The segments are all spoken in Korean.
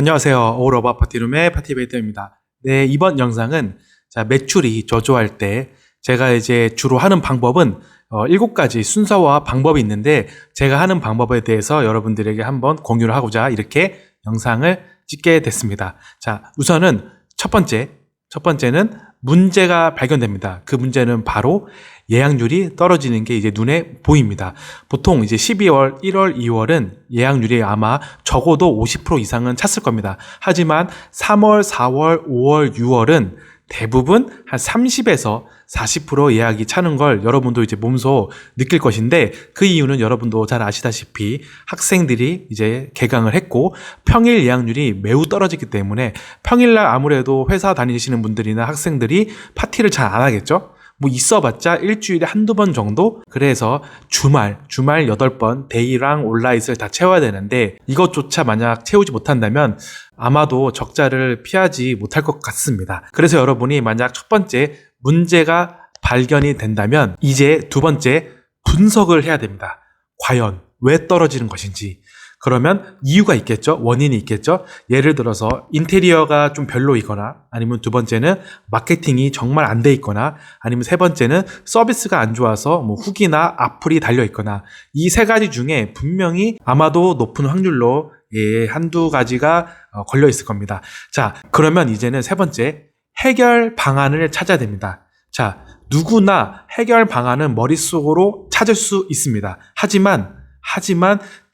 안녕하세요. 오로바 파티룸의 파티베이터입니다. 네, 이번 영상은 매출이 저조할 때 제가 이제 주로 하는 방법은 7가지 순서와 방법이 있는데 제가 하는 방법에 대해서 여러분들에게 한번 공유를 하고자 이렇게 영상을 찍게 됐습니다. 자, 우선은 첫 번째는 문제가 발견됩니다. 그 문제는 바로 예약률이 떨어지는 게 이제 눈에 보입니다. 보통 이제 12월, 1월, 2월은 예약률이 아마 적어도 50% 이상은 찼을 겁니다. 하지만 3월, 4월, 5월, 6월은 대부분 한 30에서 40% 예약이 차는 걸 여러분도 이제 몸소 느낄 것인데, 그 이유는 여러분도 잘 아시다시피 학생들이 이제 개강을 했고 평일 예약률이 매우 떨어지기 때문에 평일날 아무래도 회사 다니시는 분들이나 학생들이 파티를 잘 안 하겠죠? 뭐 있어봤자 일주일에 한두 번 정도? 그래서 주말 8번 데이랑 온라인을 다 채워야 되는데, 이것조차 만약 채우지 못한다면 아마도 적자를 피하지 못할 것 같습니다. 그래서 여러분이 만약 첫 번째 문제가 발견이 된다면 이제 두 번째 분석을 해야 됩니다. 과연 왜 떨어지는 것인지. 그러면 이유가 있겠죠? 원인이 있겠죠? 예를 들어서 인테리어가 좀 별로이거나, 아니면 두 번째는 마케팅이 정말 안 돼 있거나, 아니면 세 번째는 서비스가 안 좋아서 뭐 후기나 악플이 달려 있거나, 이 세 가지 중에 분명히 아마도 높은 확률로 한두 가지가 걸려 있을 겁니다. 자, 그러면 이제는 세 번째 해결 방안을 찾아야 됩니다. 자, 누구나 해결 방안은 머릿속으로 찾을 수 있습니다. 하지만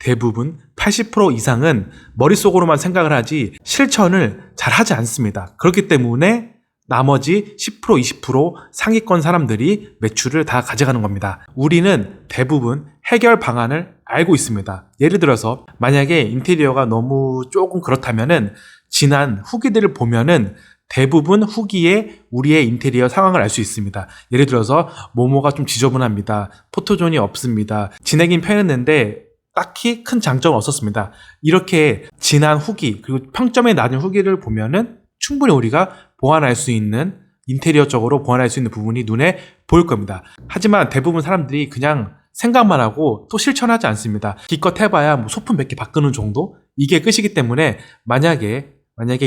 대부분 80% 이상은 머릿속으로만 생각을 하지 실천을 잘 하지 않습니다. 그렇기 때문에 나머지 10%, 20% 상위권 사람들이 매출을 다 가져가는 겁니다. 우리는 대부분 해결 방안을 알고 있습니다. 예를 들어서 만약에 인테리어가 너무 조금 그렇다면은 지난 후기들을 보면은 대부분 후기에 우리의 인테리어 상황을 알 수 있습니다. 예를 들어서 모모가 좀 지저분합니다. 포토존이 없습니다. 진행이 편했는데 딱히 큰 장점은 없었습니다. 이렇게 지난 후기 그리고 평점에 낮은 후기를 보면은 충분히 우리가 보완할 수 있는, 인테리어 쪽으로 보완할 수 있는 부분이 눈에 보일 겁니다. 하지만 대부분 사람들이 그냥 생각만 하고 또 실천하지 않습니다. 기껏 해봐야 뭐 소품 몇 개 바꾸는 정도? 이게 끝이기 때문에 만약에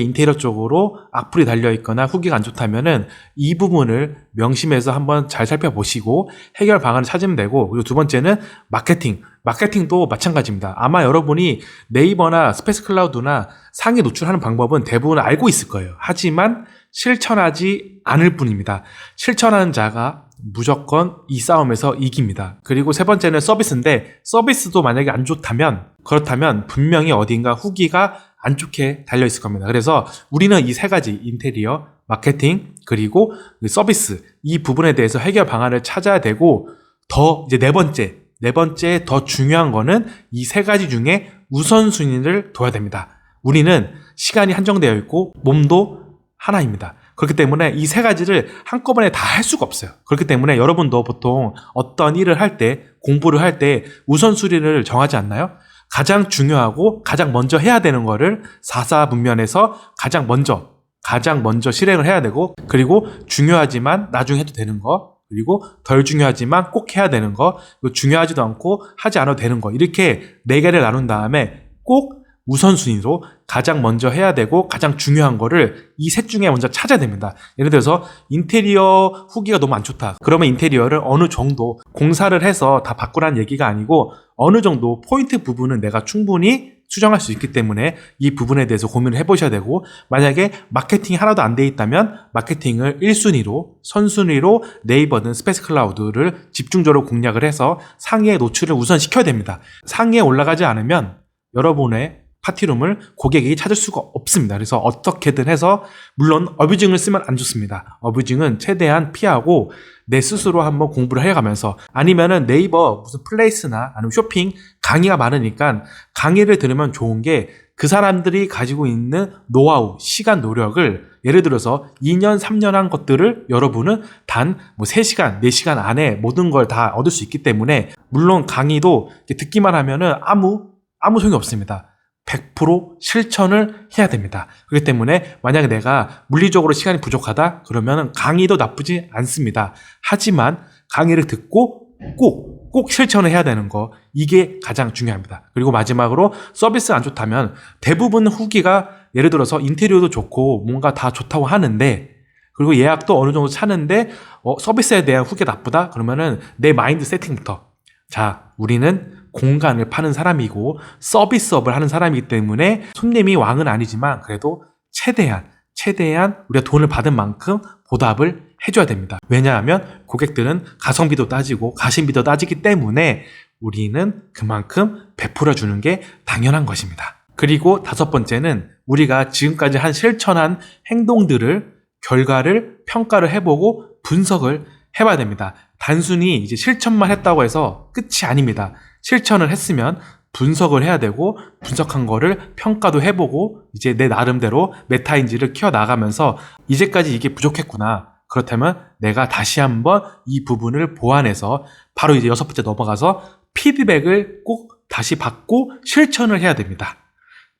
인테리어 쪽으로 악플이 달려있거나 후기가 안 좋다면은 이 부분을 명심해서 한번 잘 살펴보시고 해결 방안을 찾으면 되고, 그리고 두 번째는 마케팅도 마찬가지입니다. 아마 여러분이 네이버나 스페이스 클라우드나 상위 노출하는 방법은 대부분 알고 있을 거예요. 하지만 실천하지 않을 뿐입니다. 실천하는 자가 무조건 이 싸움에서 이깁니다. 그리고 세 번째는 서비스인데, 서비스도 만약에 안 좋다면, 그렇다면 분명히 어딘가 후기가 안 좋게 달려있을 겁니다. 그래서 우리는 이 세 가지, 인테리어, 마케팅, 그리고 서비스, 이 부분에 대해서 해결 방안을 찾아야 되고, 이제 네 번째 더 중요한 거는 이 세 가지 중에 우선순위를 둬야 됩니다. 우리는 시간이 한정되어 있고 몸도 하나입니다. 그렇기 때문에 이 세 가지를 한꺼번에 다 할 수가 없어요. 그렇기 때문에 여러분도 보통 어떤 일을 할 때, 공부를 할 때 우선순위를 정하지 않나요? 가장 중요하고 가장 먼저 해야 되는 거를 4사 분면에서 가장 먼저 실행을 해야 되고, 그리고 중요하지만 나중에 해도 되는 거, 그리고 덜 중요하지만 꼭 해야 되는 거, 그리고 중요하지도 않고 하지 않아도 되는 거, 이렇게 4개를 나눈 다음에 꼭 우선순위로 가장 먼저 해야 되고 가장 중요한 거를 이 셋 중에 먼저 찾아야 됩니다. 예를 들어서 인테리어 후기가 너무 안 좋다. 그러면 인테리어를 어느 정도 공사를 해서 다 바꾸라는 얘기가 아니고, 어느 정도 포인트 부분은 내가 충분히 수정할 수 있기 때문에 이 부분에 대해서 고민을 해보셔야 되고, 만약에 마케팅이 하나도 안 돼 있다면 마케팅을 1순위로, 선순위로 네이버든 스페이스 클라우드를 집중적으로 공략을 해서 상위에 노출을 우선 시켜야 됩니다. 상위에 올라가지 않으면 여러분의 파티룸을 고객이 찾을 수가 없습니다. 그래서 어떻게든 해서, 물론 어뷰징을 쓰면 안 좋습니다. 어뷰징은 최대한 피하고 내 스스로 한번 공부를 해가면서, 아니면은 네이버 무슨 플레이스나 아니면 쇼핑 강의가 많으니까 강의를 들으면 좋은 게, 그 사람들이 가지고 있는 노하우, 시간, 노력을 예를 들어서 2년, 3년 한 것들을 여러분은 단 뭐 3시간, 4시간 안에 모든 걸 다 얻을 수 있기 때문에, 물론 강의도 듣기만 하면은 아무 소용이 없습니다. 100% 실천을 해야 됩니다. 그렇기 때문에 만약에 내가 물리적으로 시간이 부족하다 그러면 강의도 나쁘지 않습니다. 하지만 강의를 듣고 꼭 실천을 해야 되는 거, 이게 가장 중요합니다. 그리고 마지막으로 서비스 안 좋다면 대부분 후기가 예를 들어서 인테리어도 좋고 뭔가 다 좋다고 하는데, 그리고 예약도 어느 정도 차는데 서비스에 대한 후기 나쁘다? 그러면은 내 마인드 세팅부터, 자, 우리는 공간을 파는 사람이고 서비스업을 하는 사람이기 때문에 손님이 왕은 아니지만 그래도 최대한 우리가 돈을 받은 만큼 보답을 해줘야 됩니다. 왜냐하면 고객들은 가성비도 따지고 가심비도 따지기 때문에 우리는 그만큼 베풀어 주는 게 당연한 것입니다. 그리고 다섯 번째는 우리가 지금까지 실천한 행동들을, 결과를 평가를 해보고 분석을 해봐야 됩니다. 단순히 이제 실천만 했다고 해서 끝이 아닙니다. 실천을 했으면 분석을 해야 되고, 분석한 거를 평가도 해보고, 이제 내 나름대로 메타인지를 키워나가면서 이제까지 이게 부족했구나. 그렇다면 내가 다시 한번 이 부분을 보완해서 바로 이제 여섯 번째 넘어가서 피드백을 꼭 다시 받고 실천을 해야 됩니다.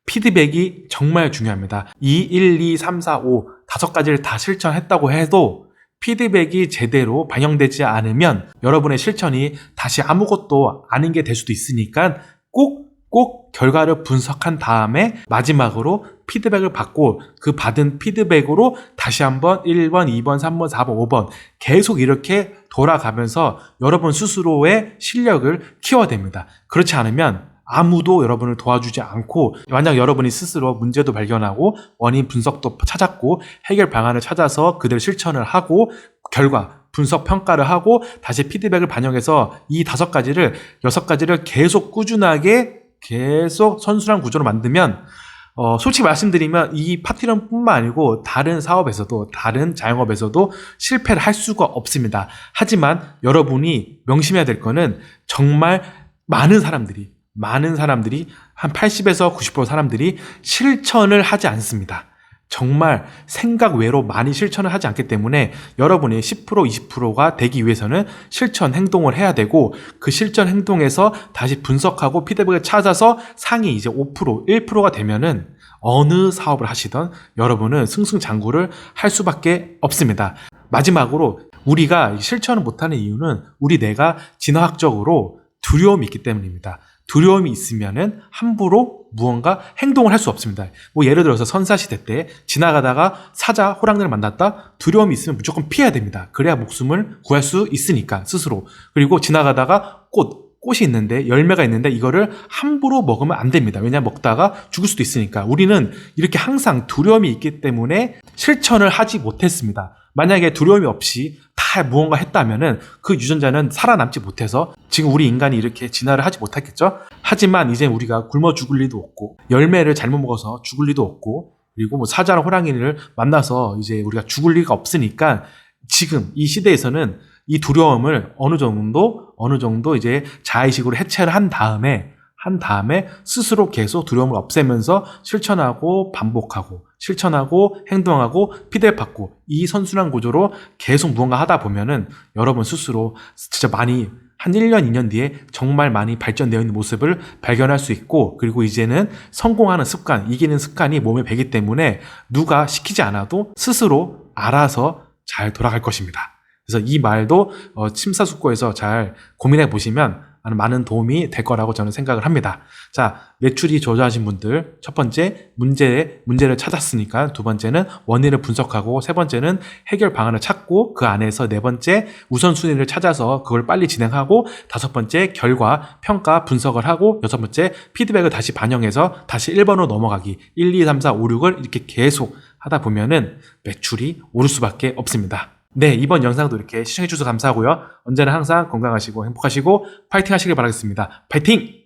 피드백이 정말 중요합니다. 1, 2, 3, 4, 5 다섯 가지를 다 실천했다고 해도 피드백이 제대로 반영되지 않으면 여러분의 실천이 다시 아무것도 아닌 게 될 수도 있으니까 꼭 결과를 분석한 다음에 마지막으로 피드백을 받고 그 받은 피드백으로 다시 한번 1번, 2번, 3번, 4번, 5번 계속 이렇게 돌아가면서 여러분 스스로의 실력을 키워냅니다. 그렇지 않으면 아무도 여러분을 도와주지 않고, 만약 여러분이 스스로 문제도 발견하고 원인 분석도 찾았고 해결 방안을 찾아서 그대로 실천을 하고 결과 분석 평가를 하고 다시 피드백을 반영해서 이 여섯 가지를 계속 꾸준하게 계속 선순환 구조로 만들면 솔직히 말씀드리면 이 파티런뿐만 아니고 다른 사업에서도, 다른 자영업에서도 실패를 할 수가 없습니다. 하지만 여러분이 명심해야 될 거는 정말 많은 사람들이 한 80에서 90% 사람들이 실천을 하지 않습니다. 정말 생각 외로 많이 실천을 하지 않기 때문에 여러분이 10%, 20%가 되기 위해서는 실천 행동을 해야 되고, 그 실천 행동에서 다시 분석하고 피드백을 찾아서 상위 이제 5%, 1%가 되면은 어느 사업을 하시던 여러분은 승승장구를 할 수밖에 없습니다. 마지막으로 우리가 실천을 못하는 이유는 우리 뇌가 진화학적으로 두려움이 있기 때문입니다. 두려움이 있으면은 함부로 무언가 행동을 할 수 없습니다. 뭐 예를 들어서 선사시대 때 지나가다가 사자, 호랑이를 만났다? 두려움이 있으면 무조건 피해야 됩니다. 그래야 목숨을 구할 수 있으니까, 스스로. 그리고 지나가다가 꽃이 있는데, 열매가 있는데 이거를 함부로 먹으면 안 됩니다. 왜냐하면 먹다가 죽을 수도 있으니까. 우리는 이렇게 항상 두려움이 있기 때문에 실천을 하지 못했습니다. 만약에 두려움이 없이 다 무언가 했다면은 그 유전자는 살아남지 못해서 지금 우리 인간이 이렇게 진화를 하지 못했겠죠? 하지만 이제 우리가 굶어 죽을 리도 없고, 열매를 잘못 먹어서 죽을 리도 없고, 그리고 뭐 사자랑 호랑이를 만나서 이제 우리가 죽을 리가 없으니까 지금 이 시대에서는 이 두려움을 어느 정도 이제 자의식으로 해체를 한 다음에 스스로 계속 두려움을 없애면서 실천하고 반복하고, 실천하고 행동하고 피드백 받고, 이 선순환 구조로 계속 무언가 하다 보면은 여러분 스스로 진짜 많이, 한 1년, 2년 뒤에 정말 많이 발전되어 있는 모습을 발견할 수 있고, 그리고 이제는 성공하는 습관, 이기는 습관이 몸에 배기 때문에 누가 시키지 않아도 스스로 알아서 잘 돌아갈 것입니다. 그래서 이 말도 심사숙고해서 잘 고민해 보시면 많은 도움이 될 거라고 저는 생각을 합니다. 자, 매출이 저조하신 분들, 첫 번째 문제를 찾았으니까 두 번째는 원인을 분석하고, 세 번째는 해결 방안을 찾고 그 안에서 네 번째 우선순위를 찾아서 그걸 빨리 진행하고, 다섯 번째 결과 평가 분석을 하고, 여섯 번째 피드백을 다시 반영해서 다시 1번으로 넘어가기, 1, 2, 3, 4, 5, 6을 이렇게 계속 하다 보면은 매출이 오를 수밖에 없습니다. 네, 이번 영상도 이렇게 시청해주셔서 감사하고요. 언제나 항상 건강하시고 행복하시고 파이팅 하시길 바라겠습니다. 파이팅!